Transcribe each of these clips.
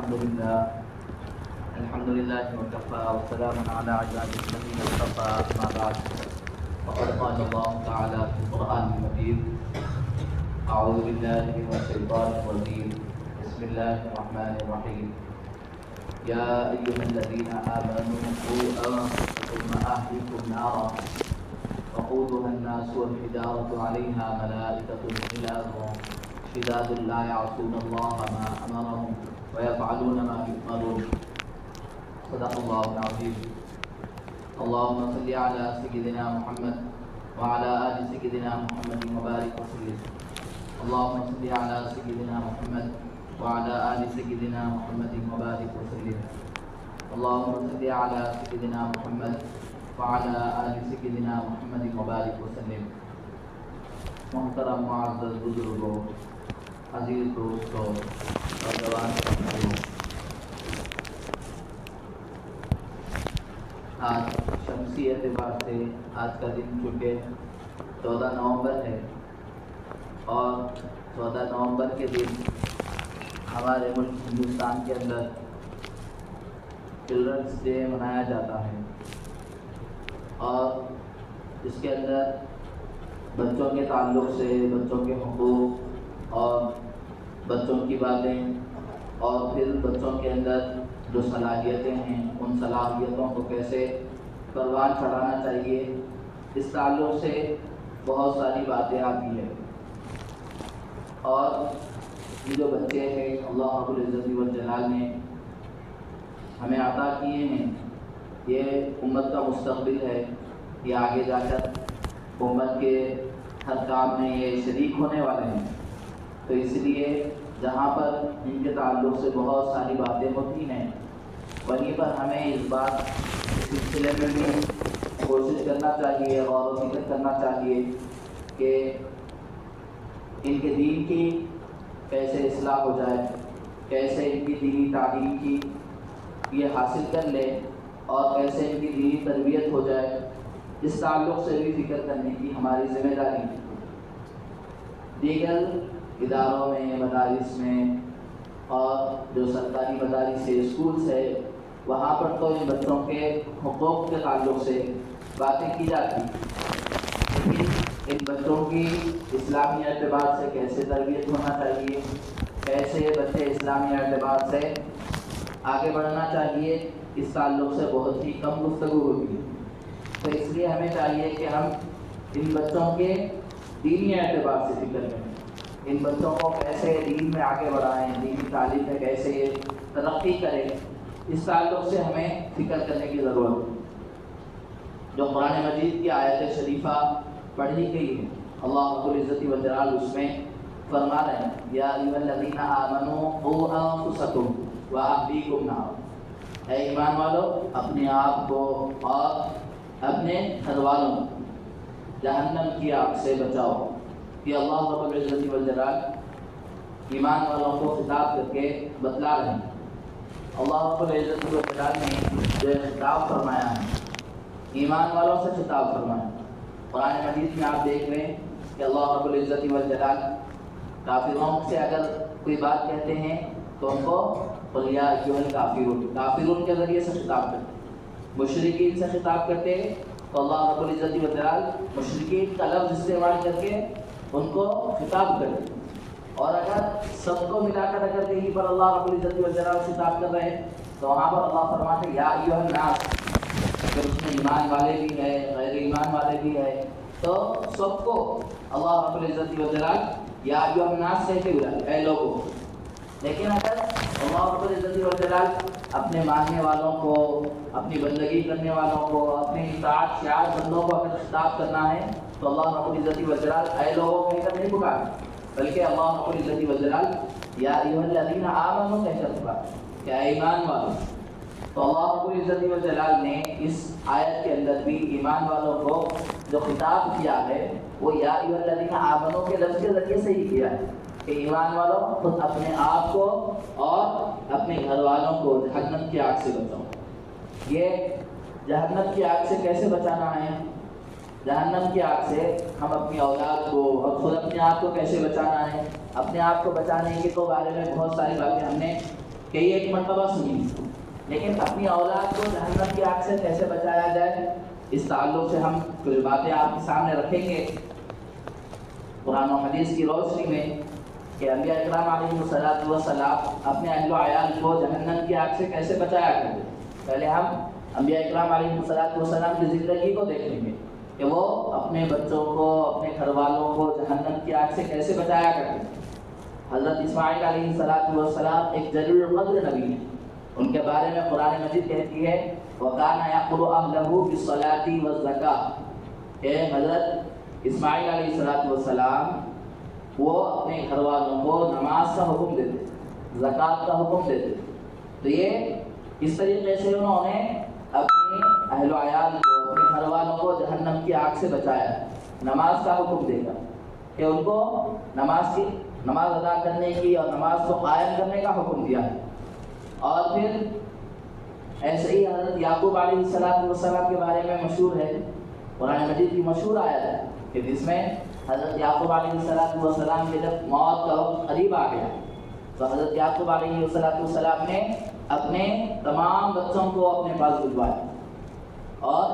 الحمد لله وكفى وسلام على عباده الذين اصطفى أما بعد فقد قال الله تعالى في القرآن المجيد أعوذ بالله من الشيطان الرجيم بسم الله الرحمن الرحيم يا أيها الذين آمنوا قوا أنفسكم وأهليكم نارا وقودها الناس والحجارة عليها ملائكة غلاظ شداد لا يعصون الله ما أمرهم ويفعلون ما يؤمرون صدق الله العظيم اللهم صل على سيدنا محمد وعلى آل سيدنا محمد وبارك وسلم اللهم صل على سيدنا محمد وعلى آل سيدنا محمد وبارك وسلم اللهم صل على سيدنا محمد وعلى آل سيدنا محمد وبارك وسلم محترم معزز بزرگوں، عزیز دوستوں اور جوان بھائیوں، آج شمسی اعتبار سے آج کا دن چونکہ 14 نومبر ہے اور 14 نومبر کے دن ہمارے ملک ہندوستان کے اندر چلڈرنس ڈے منایا جاتا ہے اور اس کے اندر بچوں کے تعلق سے بچوں کے حقوق اور بچوں کی باتیں اور پھر بچوں کے اندر جو صلاحیتیں ہیں ان صلاحیتوں کو کیسے پروان چڑھانا چاہیے، اس تعلق سے بہت ساری باتیں آتی ہیں۔ اور یہ جو بچے ہیں اللہ رب العزت والجلال نے ہمیں عطا کیے ہیں، یہ امت کا مستقبل ہے، یہ آگے جا کر امت کے ہر کام میں یہ شریک ہونے والے ہیں۔ تو اس لیے جہاں پر ان کے تعلق سے بہت ساری باتیں ہوتی ہیں، وہیں پر ہمیں اس سلسلے میں بھی کوشش کرنا چاہیے، غور و فکر کرنا چاہیے کہ ان کے دین کی کیسے اصلاح ہو جائے، کیسے ان کی دینی تعلیم کی یہ حاصل کر لے اور کیسے ان کی دینی تربیت ہو جائے، اس تعلق سے بھی فکر کرنے کی ہماری ذمہ داری ہے۔ دیگر اداروں میں، مدارس میں اور جو سرکاری مدارس سے اسکولس ہے، وہاں پر تو ان بچوں کے حقوق کے تعلق سے باتیں کی جاتی ہیں، لیکن ان بچوں کی اسلامی اعتبار سے کیسے تربیت ہونا چاہیے، کیسے بچے اسلامی اعتبار سے آگے بڑھنا چاہیے، اس تعلق سے بہت ہی کم گفتگو ہوتی ہے۔ تو اس لیے ہمیں چاہیے کہ ہم ان بچوں کے دینی اعتبار سے فکر کریں، ان بچوں کو کیسے دین میں آگے بڑھائیں، دینی تعلیم میں کیسے ترقی کریں، اس تعلق سے ہمیں فکر کرنے کی ضرورت ہے۔ جو قرآن مجید کی آیت شریفہ پڑھی گئی ہے، اللہ رب العزت والجلال اس میں فرما رہے ہیں یا ایھا الذین آمنوا قوا انفسکم واہلیکم نارا، اے ایمان والو اپنے آپ کو اور اپنے گھر والوں کو جہنم کی آگ سے بچاؤ۔ یہ اللہ رب العزت والجلال ایمان والوں کو خطاب کر کے بتلا رہے ہیں۔ اللہ رب العزت والجلال نے جو خطاب فرمایا ہے، ایمان والوں سے خطاب فرمایا ہے۔ قرآن مجید میں آپ دیکھ رہے ہیں کہ اللہ رب العزت والجلال کافروں سے اگر کوئی بات کہتے ہیں تو ان کو قل یا ایھا الکافرون، کافرون کے ذریعے سے خطاب کرتے ہیں۔ مشرکین سے خطاب کرتے ہیں تو اللہ رب العزت والجلال مشرکین کا لفظ استعمال کر کے ان کو خطاب کرتے ہیں۔ اور اگر سب کو ملا کر اگر کہیں پر اللہ رب العزت والجلال خطاب کر رہے ہیں تو وہاں پر اللہ فرماتے ہیں یا ایھا الناس، اگر اس میں ایمان والے بھی ہے، غیر ایمان والے بھی ہے، تو سب کو اللہ رب العزت والجلال یا ایھا الناس کہہ کے بلاتے اے لوگوں۔ لیکن اگر اللہ رب العزت والجلال اپنے ماننے والوں کو، اپنی بندگی کرنے والوں کو، اپنے اطاعت شعار بندوں کو اگر خطاب کرنا ہے تو اللہ رب العزت والجلال اے لوگوں کہہ کر نہیں پکارتے، بلکہ اللہ رب العزت والجلال یا ایھا الذین آمنوا کہہ کر پکارتے کہ اے ایمان والوں۔ تو اللہ رب العزت والجلال نے اس آیت کے اندر بھی ایمان والوں کو جو خطاب کیا ہے وہ یا ایھا الذین آمنوا کے لفظ کے ذریعے سے ہی کیا ہے کہ ایمان والوں خود اپنے آپ کو اور اپنے گھر والوں کو جہنم کی آگ سے بچاؤ۔ یہ جہنم کی آگ سے کیسے بچانا ہے؟ جہنم کی آگ سے ہم اپنی اولاد کو اور خود اپنے آپ کو کیسے بچانا ہے؟ اپنے آپ کو بچانے کے تو بارے میں بہت ساری باتیں ہم نے کئی ایک مرتبہ سنی، لیکن اپنی اولاد کو جہنم کی آگ سے کیسے بچایا جائے، اس تعلق سے ہم کچھ باتیں آپ کے سامنے رکھیں گے قرآن و حدیث کی روشنی میں، کہ انبیاء اکرام علیہ السلام اپنے اہل و عیال کو جہنم کی آگ سے کیسے بچایا کرتے۔ پہلے ہم انبیاء اکرام علیہ السلام کی زندگی کو دیکھیں گے کہ وہ اپنے بچوں کو، اپنے گھر والوں کو جہنم کی آگ سے کیسے بچایا کرتے۔ حضرت اسماعیل علیہ السلام ایک جلیل القدر نبی ہیں، ان کے بارے میں قرآن مجید کہتی ہے وَكَانَ يَأْمُرُ أَهْلَهُ بِالصَّلَاةِ وَالزَّكَاةِ، کہ حضرت اسماعیل علیہ السلام وہ اپنے گھر والوں کو نماز کا حکم دیتے، زکوٰۃ کا حکم دیتے۔ تو یہ اس طریقے سے انہوں نے اپنی اہل و عیال کو، اپنے گھر والوں کو جہنم کی آگ سے بچایا، نماز کا حکم دے کر، کہ ان کو نماز ادا کرنے کی اور نماز کو قائم کرنے کا حکم دیا۔ اور پھر ایسے ہی حضرت یعقوب علیہ السلام کے بارے میں مشہور ہے، قرآن مجید کی مشہور آیت ہے کہ جس میں حضرت یعقوب علیہ السلام کے جب موت کا وقت قریب آ گیا تو حضرت یعقوب علیہ السلام نے اپنے تمام بچوں کو اپنے پاس بلوایا، اور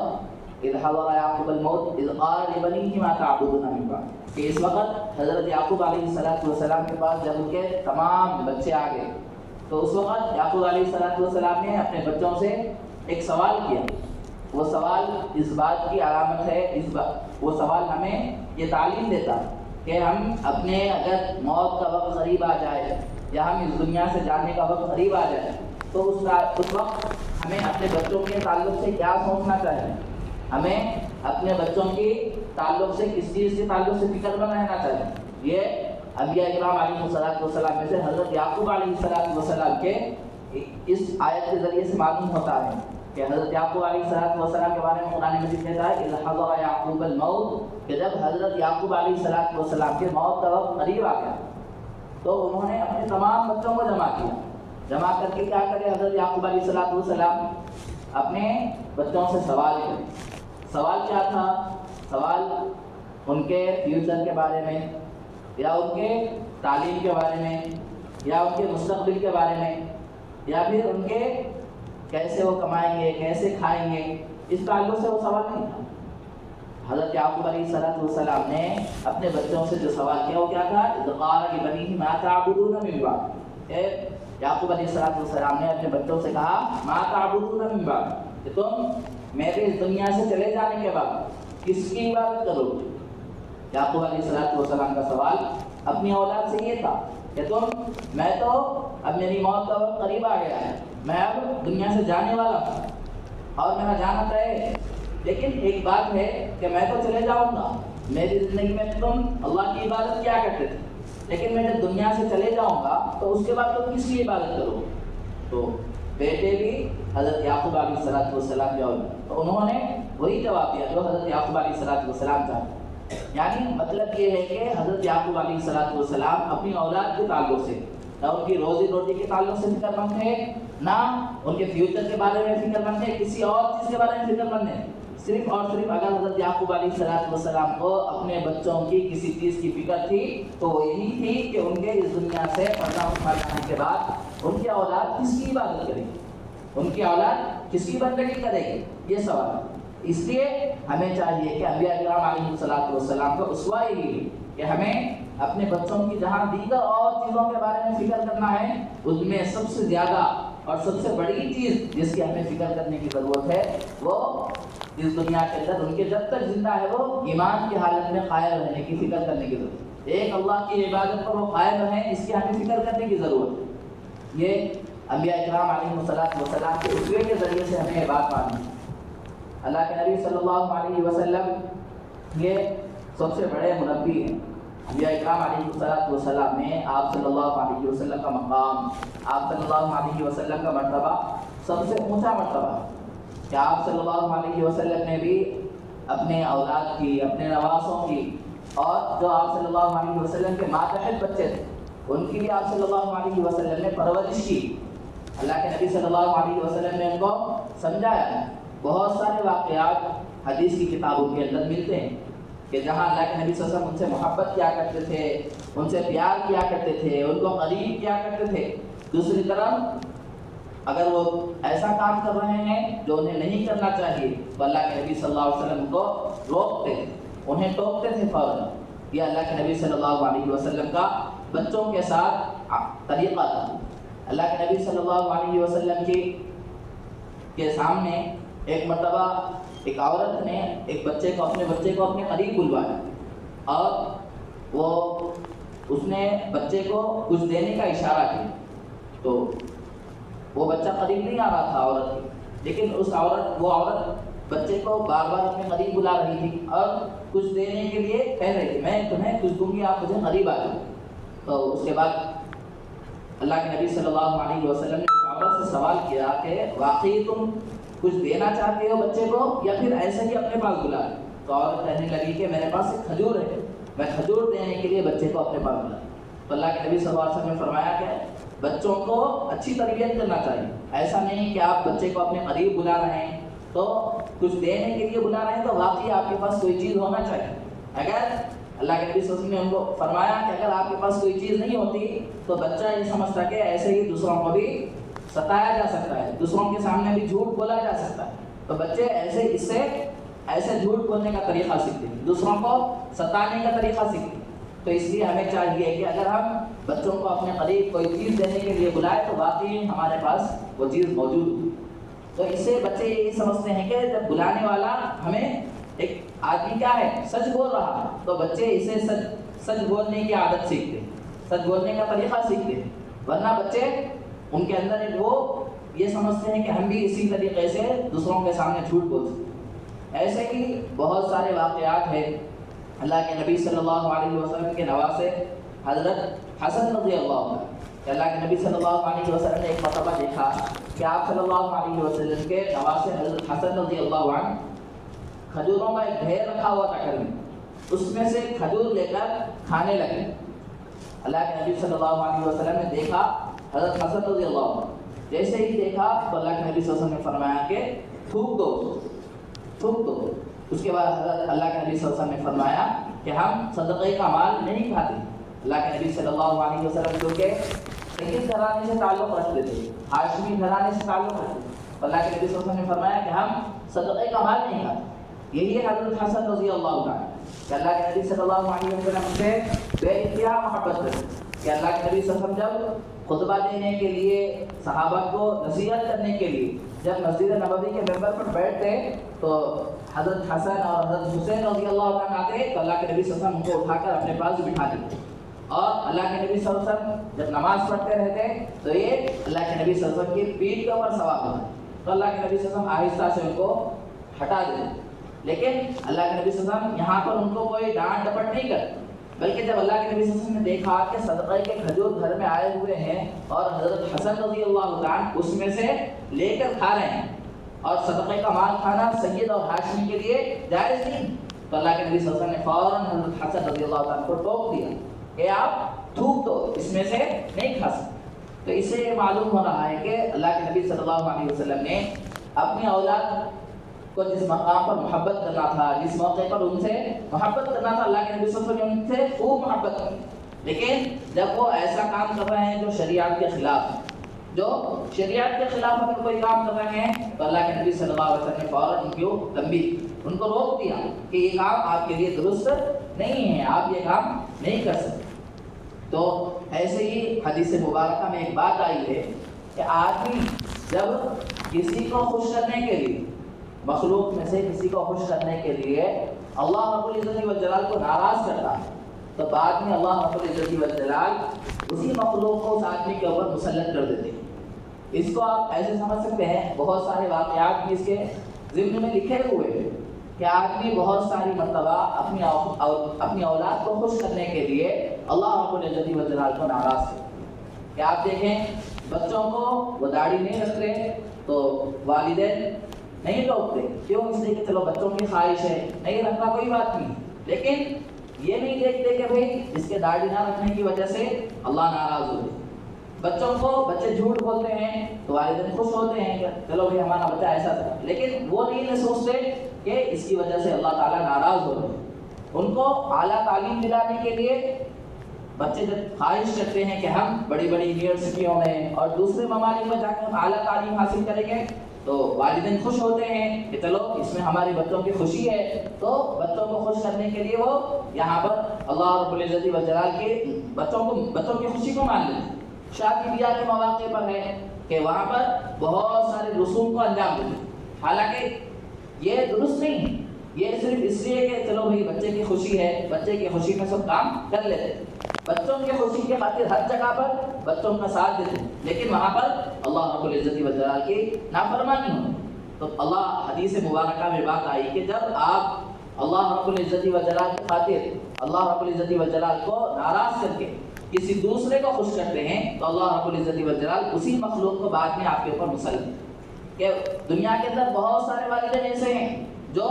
اذ حضر یعقوب الموت اذ قال لبنیہ ما تعبدون من بعد، کہ اس وقت حضرت یعقوب علیہ السلام کے پاس جب ان کے تمام بچے آ گئے تو اس وقت یعقوب علیہ السلام نے اپنے بچوں سے ایک سوال کیا۔ وہ سوال اس بات کی علامت ہے، وہ سوال ہمیں یہ تعلیم دیتا کہ ہم اپنے اگر موت کا وقت قریب آ جائے یا ہم اس دنیا سے جانے کا وقت قریب آ جائے تو اس وقت ہمیں اپنے بچوں کے تعلق سے کیا سوچنا چاہیے، ہمیں اپنے بچوں کے تعلق سے کس چیز کے تعلق سے فکر مند رہنا چاہیے۔ یہ انبیاء اکرام علیہ السلام میں سے حضرت یعقوب علیہ السلام کے اس آیت کے ذریعے سے معلوم ہوتا ہے کہ حضرت یعقوب علیہ السلام کے بارے میں قرآن مجید کہتا ہے اذ حضر یعقوب الموت، کہ جب حضرت یعقوب علیہ السلام کے موت کا وقت قریب آ گیا تو انہوں نے اپنے تمام بچوں کو جمع کر کے کیا کرے، حضرت یعقوب علیہ السلام اپنے بچوں سے سوال کرے۔ سوال کیا تھا؟ سوال ان کے فیوچر کے بارے میں، یا ان کے تعلیم کے بارے میں، یا ان کے مستقبل کے بارے میں، یا پھر ان کے کیسے وہ کمائیں گے، کیسے کھائیں گے، اس تعلق سے وہ سوال نہیں تھا۔ حضرت یعقوب علیہ السلام نے اپنے بچوں سے جو سوال کیا وہ کیا تھا، اذ قال لبنیہ ما تعبدون من بعد، یعقوب علیہ السلام نے اپنے بچوں سے کہا ما تعبدون من بعد، کہ تم میرے اس دنیا سے چلے جانے کے بعد کس کی عبادت کرو گے۔ یعقوب علیہ السلام کا سوال اپنی اولاد سے یہ تھا کہ میں تو اب میری موت کا وقت قریب آ گیا ہے، میں اب دنیا سے جانے والا ہوں اور میرا جانا طے ہے، لیکن ایک بات ہے کہ میں تو چلے جاؤں گا، میری زندگی میں تم اللہ کی عبادت کیا کرتے تھے، لیکن میں جب دنیا سے چلے جاؤں گا تو اس کے بعد تم کس کی عبادت کرو؟ تو بیٹے بھی حضرت یعقوب علیہ السلام جو تو انہوں نے وہی جواب دیا جو حضرت یعقوب علیہ السلام چاہتے۔ یعنی مطلب یہ ہے کہ حضرت یعقوب علیہ السلام اپنی اولاد کے تعلق سے نہ ان کی روزی روٹی کے تعلق سے فکر مند ہے، نہ ان کے فیوچر کے بارے میں فکر مند ہے، کسی اور چیز کے بارے میں فکر مند ہے۔ صرف اور صرف اگر حضرت یعقوب علیہ السلام کو اپنے بچوں کی کسی چیز کی فکر تھی تو وہ یہی تھی کہ ان کے اس دنیا سے پردہ اٹھا جانے کے بعد ان کی اولاد کس کی عبادت کرے گی، ان کی اولاد کس کی بندگی کرے گی، یہ سوال ہے۔ اس لیے ہمیں چاہیے کہ انبیاء کرام علیہ السلام کا اسوہ یہی ہے کہ ہمیں اپنے بچوں کی جہاں دیگر اور چیزوں کے بارے میں فکر کرنا ہے، اس میں سب سے زیادہ اور سب سے بڑی چیز جس کی ہمیں فکر کرنے کی ضرورت ہے وہ اس دنیا کے اندر ان کے جب تک زندہ ہے وہ ایمان کی حالت میں قائم رہنے کی فکر کرنے کی ضرورت ہے۔ ایک اللہ کی عبادت پر وہ قائم رہیں، اس کی ہمیں فکر کرنے کی ضرورت ہے۔ یہ انبیاء کرام علیہ السلام کے اسوے کے ذریعے سے ہمیں یہ بات ماننی ہے۔ اللہ کے نبی صلی اللہ علیہ وسلم یہ سب سے بڑے منبی ہیں۔ انبیاء اکرام علیہ السلام میں آپ صلی اللہ علیہ وسلم کا مقام، آپ صلی اللہ علیہ وسلم کا مرتبہ سب سے اونچا مرتبہ ہے کہ آپ صلی اللہ علیہ وسلم نے بھی اپنے اولاد کی، اپنے نواسوں کی، اور جو آپ صلی اللہ علیہ وسلم کے ماتحت بچے تھے ان کی بھی آپ صلی اللہ علیہ وسلم نے پرورش کی۔ اللہ کے نبی صلی اللہ علیہ وسلم نے ان کو سمجھایا۔ بہت سارے واقعات حدیث کی کتابوں کے اندر ملتے ہیں کہ جہاں اللہ کے نبی صلی اللہ علیہ وسلم ان سے محبت کیا کرتے تھے، ان سے پیار کیا کرتے تھے، ان کو قریب کیا کرتے تھے، دوسری طرف اگر وہ ایسا کام کر رہے ہیں جو انہیں نہیں کرنا چاہیے تو اللہ کے نبی صلی اللہ علیہ وسلم کو روکتے تھے، انہیں ٹوکتے تھے فوراً۔ یہ اللہ کے نبی صلی اللہ علیہ وسلم کا بچوں کے ساتھ طریقہ تھا۔ اللہ کے نبی صلی اللہ علیہ وسلم کے سامنے ایک مرتبہ ایک عورت نے ایک اپنے بچے کو اپنے قریب بلوایا اور اس نے بچے کو کچھ دینے کا اشارہ کیا، تو وہ بچہ قریب نہیں آ رہا تھا عورت کے، لیکن وہ عورت بچے کو بار بار اپنے قریب بلا رہی تھی اور کچھ دینے کے لیے کہہ رہی تھی، میں تمہیں کچھ دوں گی، آپ مجھے قریب آ جاؤ۔ تو اس کے بعد اللہ کے نبی صلی اللہ علیہ وسلم نے اس عورت سے سوال کیا کہ واقعی تم کچھ دینا چاہتے ہو بچے کو یا پھر ایسے ہی اپنے پاس بلا رہے؟ تو عورت کہنے لگی کہ میرے پاس ایک کھجور ہے، میں کھجور دینے کے لیے بچے کو اپنے پاس بلا۔ تو اللہ کے نبی صلی اللہ علیہ وسلم نے فرمایا کہ بچوں کو اچھی تربیت کرنا چاہیے، ایسا نہیں کہ آپ بچے کو اپنے قریب بلا رہے ہیں تو کچھ دینے کے لیے بلا رہے ہیں تو واقعی آپ کے پاس کوئی چیز ہونا چاہیے۔ اگر اللہ کے نبی صلی اللہ علیہ وسلم نے ان کو فرمایا کہ اگر آپ کے پاس کوئی چیز نہیں ہوتی تو بچہ یہ سمجھتا کہ ایسے ہی دوسروں کو بھی ستایا جا سکتا ہے، دوسروں کے سامنے بھی جھوٹ بولا جا سکتا ہے، تو بچے ایسے جھوٹ بولنے کا طریقہ سیکھتے ہیں، دوسروں کو ستانے کا طریقہ سیکھتے ہیں۔ تو اس لیے ہمیں چاہیے کہ اگر ہم بچوں کو اپنے قریب کوئی چیز دینے کے لیے بلائے تو واقعی ہمارے پاس وہ چیز موجود ہو۔ تو اس سے بچے یہ سمجھتے ہیں کہ جب بلانے والا ہمیں ایک آدمی کیا ہے سچ بول رہا ہے تو بچے اسے سچ بولنے کی عادت سیکھتے ہیں، سچ بولنے کا طریقہ سیکھتے ہیں، ورنہ بچے ان کے اندر وہ یہ سمجھتے ہیں کہ ہم بھی اسی طریقے سے دوسروں کے سامنے جھوٹ بول سکتے ہیں۔ ایسے ہی بہت سارے واقعات ہیں۔ اللہ کے نبی صلی اللہ علیہ وسلم کے نواسے حضرت حسن رضی اللہ عنہ، کہ اللہ کے نبی صلی اللہ علیہ وسلم نے ایک مرتبہ دیکھا کہ آپ صلی اللہ علیہ وسلم کے نواسے حضرت حسن رضی اللہ عنہ کھجوروں کا ایک ڈھیر رکھا ہوا تھا گھر میں، اس میں سے کھجور لے کر کھانے لگے۔ اللہ کے نبی صلی اللہ علیہ وسلم نے دیکھا حضرت حسن رضی اللہ عنہ، جیسے ہی دیکھا تو اللہ کے نبی صلی اللہ علیہ وسلم نے فرمایا کہ تھوک دو۔ اس کے بعد حضرت اللہ کے نبی صلی اللہ علیہ وسلم نے فرمایا کہ ہم صدقے کا مال نہیں کھاتے۔ اللہ کے نبی صلی اللہ علیہ وسلم جو کہ کس گھرانے سے تعلق رکھتے تھے، ہاشمی گھرانے سے تعلق رکھتے تھے، اللہ کے نبی صلی اللہ علیہ وسلم نے فرمایا کہ ہم صدقے کا مال نہیں کھاتے۔ یہی ہے حضرت حسن رضی اللہ عنہ کہ اللہ کے نبی صلی اللہ علیہ وسلم سے بے انتہا محبت کرتے کہ اللہ کے نبی صلی اللہ علیہ وسلم جب خطبہ دینے کے لیے صحابہ کو نصیحت کرنے کے لیے جب مسجد نبوی کے ممبر پر بیٹھتے تو حضرت حسن اور حضرت حسین رضی اللہ عنہ آتے تو اللہ کے نبی صلی اللہ علیہ وسلم ان کو اٹھا کر اپنے پاس بٹھا دیتے، اور اللہ کے نبی صلی اللہ علیہ وسلم جب نماز پڑھتے رہتے تو یہ اللہ کے نبی صلی اللہ علیہ وسلم کی پیٹھ کے اوپر سوار ہوتے تو اللہ کے نبی صلی اللہ علیہ وسلم آہستہ سے ان کو ہٹا دیتے۔ لیکن اللہ کے نبی صلی اللہ علیہ وسلم یہاں پر ان کو کوئی ڈانٹ ڈپٹ نہیں کرتے، بلکہ جب اللہ کے نبی صلی اللہ علیہ وسلم نے دیکھا کہ صدقے کے کھجور گھر میں آئے ہوئے ہیں اور حضرت حسن رضی اللہ عنہ اس میں سے لے کر کھا رہے ہیں، اور صدقے کا مال کھانا سید اور ہاشمی کے لیے جائز نہیں، تو اللہ کے نبی صلی اللہ علیہ وسلم نے فوراً حضرت حسن رضی اللہ عنہ کو ٹوک دیا کہ آپ تھوک دو، اس میں سے نہیں کھا سکتے۔ تو اس سے یہ معلوم ہو رہا ہے کہ اللہ کے نبی صلی اللہ علیہ وسلم نے اپنی اولاد کو جس مقام پر محبت کرنا تھا، جس موقع پر ان سے محبت کرنا تھا، اللہ کے نبی صلی اللہ علیہ وسلم نے ان سے خوب محبت کی، لیکن جب وہ ایسا کام کر رہے ہیں جو شریعت کے خلاف ہے، جو شریعت کے خلاف اگر کوئی کام کر رہے ہیں تو اللہ کے نبی صلی اللہ علیہ وسلم نے فوراً ان کو تنبیہ، ان کو روک دیا کہ یہ کام آپ کے لیے درست نہیں ہے، آپ یہ کام نہیں کر سکتے۔ تو ایسے ہی حدیث مبارکہ میں ایک بات آئی ہے کہ آدمی جب کسی کو خوش کرنے کے لیے، مخلوق میں سے کسی کو خوش کرنے کے لیے اللہ رب العزت والجلال کو ناراض کرتا ہے تو بعد میں اللہ رب العزت والجلال اسی مخلوق کو اس آدمی کے اوپر مسلط کر دیتے ہیں۔ اس کو آپ ایسے سمجھ سکتے ہیں، بہت سارے واقعات بھی اس کے ضمن میں لکھے ہوئے ہیں کہ آدمی بہت ساری مرتبہ اپنی اولاد کو خوش کرنے کے لیے اللہ رب العزت والجلال کو ناراض کرتے۔ کہ آپ دیکھیں بچوں کو وہ داڑھی نہیں رکھتے تو والدین نہیں ٹوکتے، کیوں؟ اس لیے کہ چلو بچوں کی خواہش ہے، نہیں رکھنا کوئی بات نہیں، لیکن یہ نہیں دیکھتے کہ بھئی اس کے داڑھی نہ رکھنے کی وجہ سے اللہ ناراض ہوئے۔ بچے جھوٹ بولتے ہیں تو والدین خوش ہوتے ہیں کہ چلو بھئی ہمارا بچہ ایسا تھا، لیکن وہ نہیں سوچتے کہ اس کی وجہ سے اللہ تعالیٰ ناراض ہو رہے ہیں۔ ان کو اعلیٰ تعلیم دلانے کے لیے بچے جب خواہش کرتے ہیں کہ ہم بڑی بڑی یونیورسٹیوں میں اور دوسرے ممالک میں جا کر ہم اعلیٰ تعلیم حاصل کریں گے تو والدین خوش ہوتے ہیں کہ چلو اس میں ہمارے بچوں کی خوشی ہے، تو بچوں کو خوش کرنے کے لیے وہ یہاں پر اللہ رب العزت والجلال کے بچوں کی خوشی کو مان لیتے ہیں۔ شادی بیاہ کے مواقع پر ہے کہ وہاں پر بہت سارے رسوم کو انجام دیتے ہیں، حالانکہ یہ درست نہیں ہے، یہ صرف اس لیے کہ چلو بھائی بچے کی خوشی ہے، بچے کی خوشی میں سب کام کر لیتے ہیں، بچوں کی خوشی کے خاطر ہر جگہ پر بچوں کا ساتھ دیتے ہیں، لیکن وہاں پر اللہ رب العزت والجلال کی نافرمانی ہو تو اللہ حدیث مبارکہ میں بات آئی کہ جب آپ اللہ رب العزت والجلال کی خاطر اللہ رب العزت والجلال کو ناراض کر کے کسی دوسرے کو خوش کرتے ہیں تو اللہ رب العزت والجلال اسی مخلوق کو بعد میں آپ کے اوپر مسلط ہے۔ کہ دنیا کے اندر بہت سارے والدین ایسے ہیں جو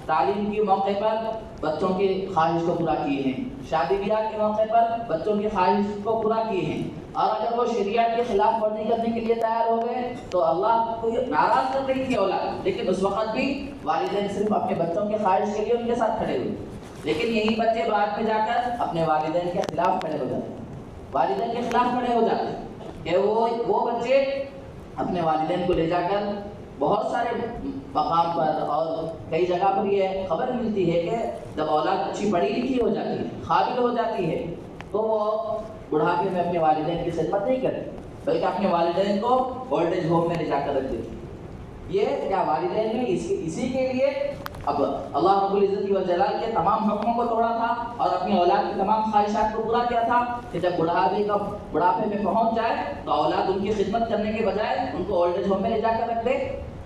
تعلیم کے موقع پر بچوں کی خواہش کو پورا کیے ہیں، شادی بیاہ کے موقع پر بچوں کی خواہش کو پورا کیے ہیں، اور اگر وہ شریعت کے خلاف ورزی کرنے کے لیے تیار ہو گئے تو اللہ کو ناراض کر رہی تھی اولاد، لیکن اس وقت بھی والدین صرف اپنے بچوں کی خواہش کے لیے ان کے ساتھ کھڑے ہوئے، لیکن یہی بچے بعد میں جا کر اپنے والدین کے خلاف کھڑے ہو جاتے ہیں، والدین کے خلاف کھڑے ہو جاتے ہیں کہ وہ بچے اپنے والدین کو لے جا کر بہت سارے مقام پر اور کئی جگہ پر یہ خبر ملتی ہے کہ جب اولاد اچھی پڑھی لکھی ہو جاتی ہے، قابل ہو جاتی ہے، تو وہ بڑھاپے میں اپنے والدین کی خدمت نہیں کرتے بلکہ اپنے والدین کو اولڈ ایج ہوم میں لے جا کر رکھ دیتے۔ یہ کیا والدین نے اسی کے لیے اب اللہ رب العزت والجلال کے تمام حکموں کو توڑا تھا اور اپنی اولاد کی تمام خواہشات کو پورا کیا تھا کہ جب بڑھاپے میں پہنچ جائے تو اولاد ان کی خدمت کرنے کے بجائے ان کو اولڈ ایج ہوم میں لے جا کر رکھ دے۔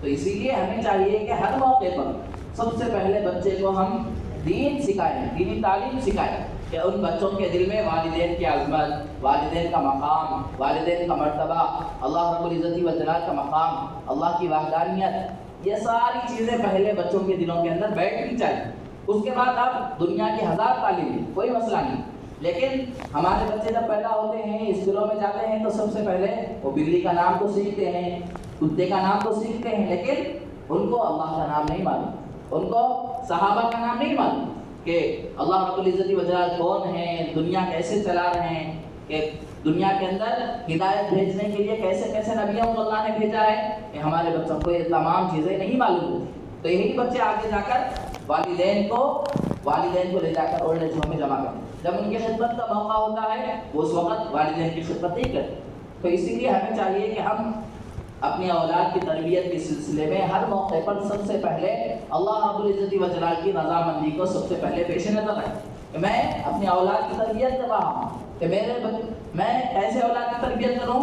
تو اسی لیے ہمیں چاہیے کہ ہر موقع پر سب سے پہلے بچے کو ہم دین سکھائیں، دینی تعلیم سکھائیں کہ ان بچوں کے دل میں والدین کی عظمت، والدین کا مقام، والدین کا مرتبہ، اللہ رب العزت والجلال کا مقام، اللہ کی وحدانیت، یہ ساری چیزیں پہلے بچوں کے دلوں کے اندر بیٹھنی چاہیے۔ اس کے بعد آپ دنیا کی ہزار تعلیم دیں، کوئی مسئلہ نہیں، لیکن ہمارے بچے جب پیدا ہوتے ہیں اسکولوں میں جاتے ہیں تو سب سے پہلے وہ بلی کا نام تو سیکھتے ہیں، کتے کا نام تو سیکھتے ہیں، لیکن ان کو اللہ کا نام نہیں معلوم، ان کو صحابہ کا نام نہیں معلوم کہ اللہ رب العزت والجلال کون ہے، دنیا کیسے چلا رہے ہیں، کہ دنیا کے اندر ہدایت بھیجنے کے لیے کیسے کیسے نبیوں کو اللہ نے بھیجا ہے، کہ ہمارے بچوں کو یہ تمام چیزیں نہیں معلوم ہوتی۔ تو یہی بچے آگے جا کر والدین کو لے جا کر اولڈ ایج ہوم میں جمع کرتے ہیں، جب ان کی خدمت کا موقع ہوتا ہے وہ اس وقت والدین کی خدمت نہیں کرتے۔ تو اسی لیے ہمیں چاہیے کہ ہم اپنی اولاد کی تربیت کے سلسلے میں ہر موقع پر سب سے پہلے اللہ رب العزت والجلال کی رضامندی کو سب سے پہلے پیش نظر رکھیں کہ میں اپنی اولاد کی تربیت کر رہا ہوں، کہ میں ایسے اولاد کی تربیت کروں،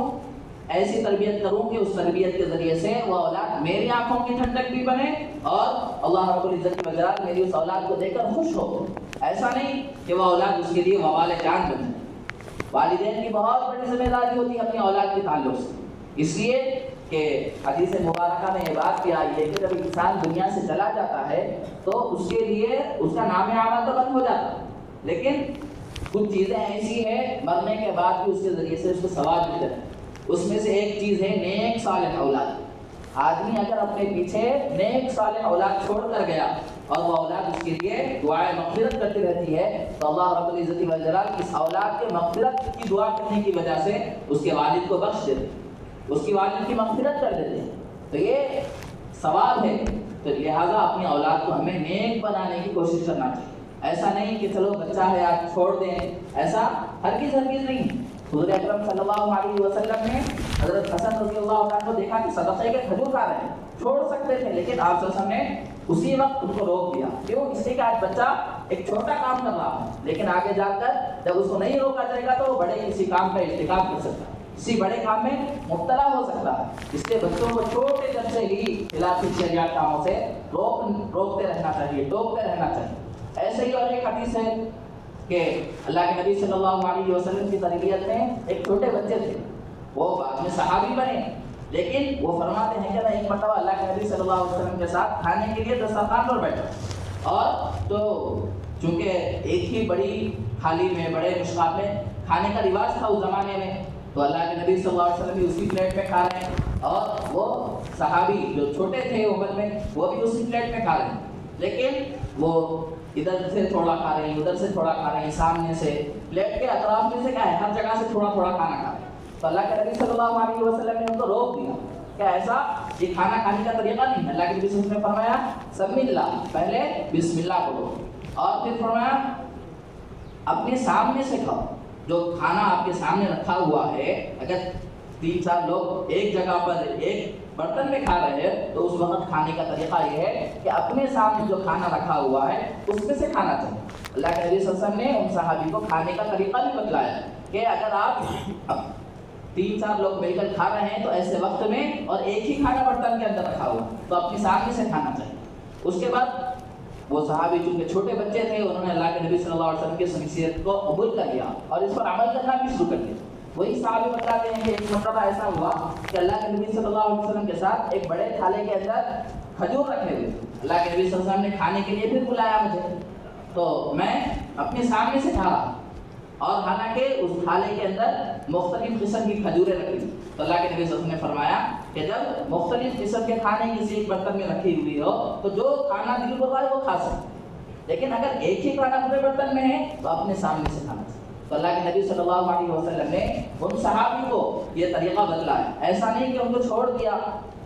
ایسی تربیت کروں کہ اس تربیت کے ذریعے سے وہ اولاد میری آنکھوں کی ٹھنڈک بھی بنے اور اللہ رب العزت والجلال میری اس اولاد کو دیکھ کر خوش ہو۔ ایسا نہیں کہ وہ اولاد اس کے لیے وبال جان بن جائے۔ والدین کی بہت بڑی ذمہ داری ہوتی ہے اپنی اولاد کے تعلق سے، اس لیے کہ حدیث مبارکہ میں یہ بات بھی آئی ہے کہ جب انسان دنیا سے چلا جاتا ہے تو اس کے لیے اس کا نام اعمال تو بند ہو جاتا ہے، لیکن کچھ چیزیں ایسی ہیں مرنے کے بعد بھی اس کے ذریعے سے اس کو ثواب ملتے ہیں۔ اس میں سے ایک چیز ہے نیک صالح اولاد۔ آدمی اگر اپنے پیچھے نیک صالح اولاد چھوڑ کر گیا اور وہ اولاد اس کے لیے دعائیں مغفرت کرتی رہتی ہے تو اللہ رب العزت والجلال اس اولاد کے مغفرت کی دعا کرنے کی وجہ سے اس کے والد کو بخش دیتے ہیں، اس کی والد کی مغفرت کر دیتے ہیں۔ تو یہ ثواب ہے، تو لہٰذا اپنی اولاد کو ہمیں نیک بنانے کی کوشش کرنا چاہیے۔ ایسا نہیں کہ چلو بچہ ہے آپ چھوڑ دیں، ایسا ہرگز نہیں۔ حضور اکرم صلی اللہ علیہ وسلم نے حضرت حسن رضی اللہ عنہ کو دیکھا کہ صدقے کے کھجور کھا رہے ہیں، چھوڑ سکتے تھے لیکن آپ صلی اللہ علیہ وسلم نے اسی وقت ان کو روک دیا۔ کیوں؟ اس لیے کہ آج بچہ ایک چھوٹا کام کر رہا ہے، لیکن آگے جا کر جب اس کو نہیں روکا جائے گا تو وہ بڑے کسی کام کا ارتکاب کر سکتا ہے، کسی بڑے کام میں مبتلا ہو سکتا ہے۔ اس لیے بچوں کو چھوٹے جب سے ہی خلاف شریعت کاموں سے روکتے رہنا چاہیے، ٹوکتے رہنا چاہیے۔ ایسے ہی اور ایک حدیث ہے کہ اللہ کے نبی صلی اللہ علیہ وسلم کی تربیت میں ایک چھوٹے بچے تھے، وہ بعد میں صحابی بنے، لیکن وہ فرماتے ہیں کہ میں ایک مرتبہ اللہ کے نبی صلی اللہ علیہ وسلم کے ساتھ کھانے کے لیے دسترخوان پر بیٹھا، اور تو چونکہ ایک ہی بڑی تھالی میں بڑے مشکات میں کھانے کا رواج تھا اس زمانے میں، تو اللہ کے نبی صلی اللہ علیہ وسلم بھی اسی پلیٹ میں کھا رہے ہیں اور وہ صحابی جو چھوٹے تھے عمر میں وہ بھی اسی پلیٹ میں کھا رہے ہیں، لیکن وہ ادھر سے تھوڑا کھا رہی ہیں، ادھر سے تھوڑا کھا رہی ہیں، سامنے سے لیٹ کے اطراف میں سے کیا ہے ہر جگہ سے تھوڑا تھوڑا کھانا کھا رہے ہیں. تو اللہ کے نبی صلی اللہ علیہ وسلم نے ان کو روک دیا کہ ایسا یہ کھانا کھانے کا طریقہ نہیں ہے. اللہ کے نبی صلی اللہ علیہ وسلم نے فرمایا سمی اللہ، پہلے بسم اللہ بولو، اور پھر فرمایا اپنے سامنے سے کھاؤ. جو کھانا آپ کے سامنے رکھا ہوا ہے، اگر 3-4 لوگ ایک جگہ پر ایک برتن میں کھا رہے ہیں تو اس وقت کھانے کا طریقہ یہ ہے کہ اپنے سامنے جو کھانا رکھا ہوا ہے اس میں سے کھانا چاہیے. اللہ کے نبی صلی اللہ علیہ وسلم نے ان صحابی کو کھانے کا طریقہ بھی بتلایا کہ اگر آپ 3-4 لوگ مل کر کھا رہے ہیں تو ایسے وقت میں اور ایک ہی کھانا برتن کے اندر رکھا ہوا تو اپنے سامنے سے کھانا چاہیے. اس کے بعد وہ صحابی چونکہ چھوٹے بچے تھے، انہوں نے اللہ کے نبی صلی اللہ علیہ وسلم کی نصیحت کو قبول کر لیا اور اس پر عمل کرنا بھی شروع کر دیا. وہی صحابی بتاتے ہیں کہ ایک مرتبہ ایسا ہوا کہ اللہ کے نبی صلی اللہ علیہ وسلم کے ساتھ ایک بڑے تھالے کے اندر کھجور رکھے ہوئے. اللہ کے نبی صلی اللہ علیہ وسلم نے کھانے کے لیے پھر بلایا مجھے، تو میں اپنے سامنے سے کھا رہا اور حالانکہ اس تھالے کے اندر مختلف قسم کی کھجوریں رکھی. تو اللہ کے نبی صلی اللہ علیہ وسلم نے فرمایا کہ جب مختلف قسم کے کھانے کسی ایک برتن میں رکھی ہوئی ہو تو جو کھانا دل کو پائے وہ کھا سکتے، لیکن اگر ایک ہی کھانا پورے برتن میں ہے تو اپنے سامنے سے کھانا چاہیے. تو اللہ کے نبی صلی اللہ علیہ وسلم نے ان صحابی کو یہ طریقہ بتلایا. ایسا نہیں کہ ان کو چھوڑ دیا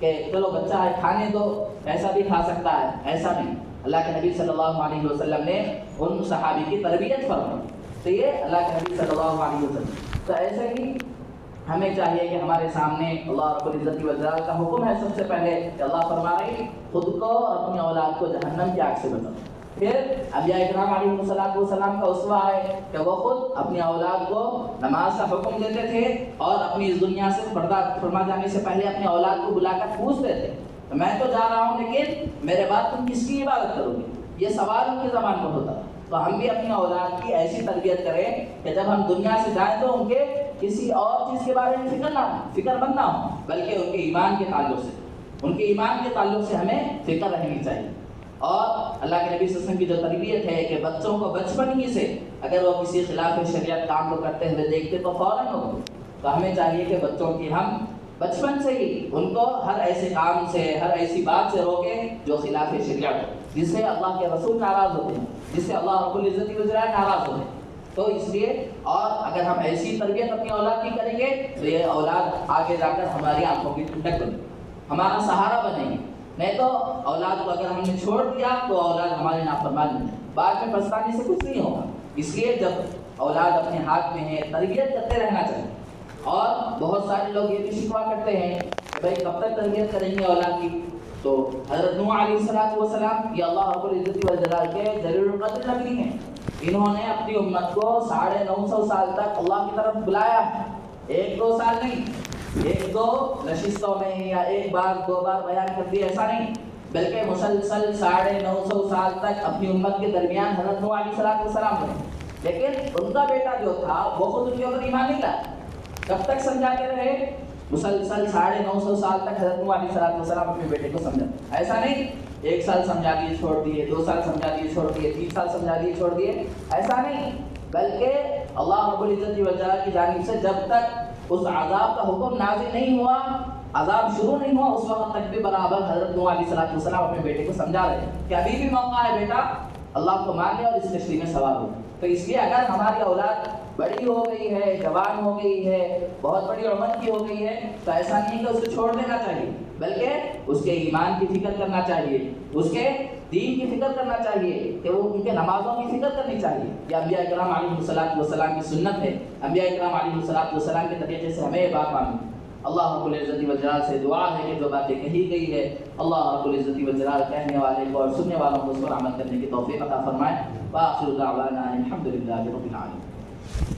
کہ چلو بچہ ہے کھانے دو، ایسا بھی کھا سکتا ہے، ایسا نہیں. اللہ کے نبی صلی اللہ علیہ وسلم نے ان صحابی کی تربیت فرمائی. تو یہ اللہ کے نبی صلی اللہ علیہ وسلم. تو ایسے ہی ہمیں چاہیے کہ ہمارے سامنے اللہ رب العزت والجلال کا حکم ہے سب سے پہلے کہ اللہ فرما رہے ہیں خود کو اور اپنی اولاد کو جہنم کی آگ سے بچاؤ. پھر انبیاء اکرام علیہ السلام کا اسوہ ہے کہ وہ خود اپنی اولاد کو نماز کا حکم دیتے تھے اور اپنی اس دنیا سے پردہ فرما جانے سے پہلے اپنی اولاد کو بلا کر پوچھتے تھے میں تو جا رہا ہوں لیکن میرے بعد تم کس کی عبادت کرو گے. یہ سوال ان کی زبان پر ہوتا. تو ہم بھی اپنی اولاد کی ایسی تربیت کریں کہ جب ہم دنیا سے جائیں تو ان کے کسی اور چیز کے بارے میں فکر مند نہ ہو، بلکہ ان کے ایمان کے تعلق سے ہمیں فکر رہنی چاہیے. اور اللہ کے نبی صلی اللہ علیہ وسلم کی جو تربیت ہے کہ بچوں کو بچپن ہی سے اگر وہ کسی خلاف شریعت کام کو کرتے ہوئے دیکھتے تو فوراً ہو. تو ہمیں چاہیے کہ بچوں کی ہم بچپن سے ہی ان کو ہر ایسے کام سے ہر ایسی بات سے روکیں جو خلاف شریعت ہو، جس سے اللہ کے رسول ناراض ہوتے ہیں، جس سے اللہ رب العزت والجلال ناراض ہوتے ہیں. تو اس لیے اور اگر ہم ایسی تربیت اپنی اولاد کی کریں گے تو یہ اولاد آگے جا کر ہماری آنکھوں کی ٹھنڈک بنے، ہمارا سہارا بنے گی. نہیں تو اولاد کو اگر ہم نے چھوڑ دیا تو اولاد ہماری نافرمان بنے، بعد میں پچھتانے سے کچھ نہیں ہوگا. اس لیے جب اولاد اپنے ہاتھ میں ہے تربیت کرتے رہنا چاہیے. اور بہت سارے لوگ یہ بھی شکوا کرتے ہیں کہ بھائی کب تک تربیت کریں گے اولاد کی. تو حضرت نوح علیہ السلام یہ اللہ رب العزت والجلال کے جلیل القدر نبی ہیں. انہوں نے اپنی امت کو 950 سال تک اللہ کی طرف بلایا، 1-2 سال نہیں، 1-2 نشستوں میں یا 1 بار 2 بار بیان کر دیا، ایسا نہیں، بلکہ مسلسل 950 سال تک اپنی امت کے درمیان حضرت نوح علیہ السلام رہے. لیکن ان کا بیٹا جو تھا وہ خود ان کے اوپر ایمان نہیں لایا. کب تک سمجھاتے رہے؟ مسلسل 950 سال تک حضرت نوح علیہ السلام اپنے بیٹے کو سمجھا. ایسا نہیں 1 سال سمجھا دیے چھوڑ دیے، 2 سال سمجھا دیے چھوڑ دیے، 3 سال سمجھا دیے چھوڑ دیے، ایسا نہیں، بلکہ اللہ رب العزت والجلال کی جانب سے جب تک اس عذاب کا حکم نازل نہیں ہوا، عذاب شروع نہیں ہوا، اس وقت تک بھی برابر حضرت نوح علیہ السلام اپنے بیٹے کو سمجھا رہے ہیں کہ ابھی بھی موقع ہے بیٹا اللہ کو مان لے اور اس کشتی میں سوار ہو. تو اس لیے اگر ہماری اولاد بڑی ہو گئی ہے، جوان ہو گئی ہے، بہت بڑی عمر کی ہو گئی ہے، تو ایسا نہیں کہ اس کو چھوڑ دینا چاہیے، بلکہ اس کے ایمان کی فکر کرنا چاہیے، اس کے دین کی فکر کرنا چاہیے کہ وہ ان کے نمازوں کی فکر کرنی چاہیے. یہ انبیاء اکرام علیہ السلام کی سنت ہے. انبیاء اکرام علیہ السلام کے طریقے سے ہمیں یہ بات ماننی. اللہ رب العزت والجلال سے دعا ہے کہ جو باتیں کہی گئی ہے اللہ رب العزت والجلال کہنے والے کو اور سننے والوں کو اس پر عمل کرنے کی توفیق عطا فرمائے. وآخر دعوانا الحمد للہ رب العالمین.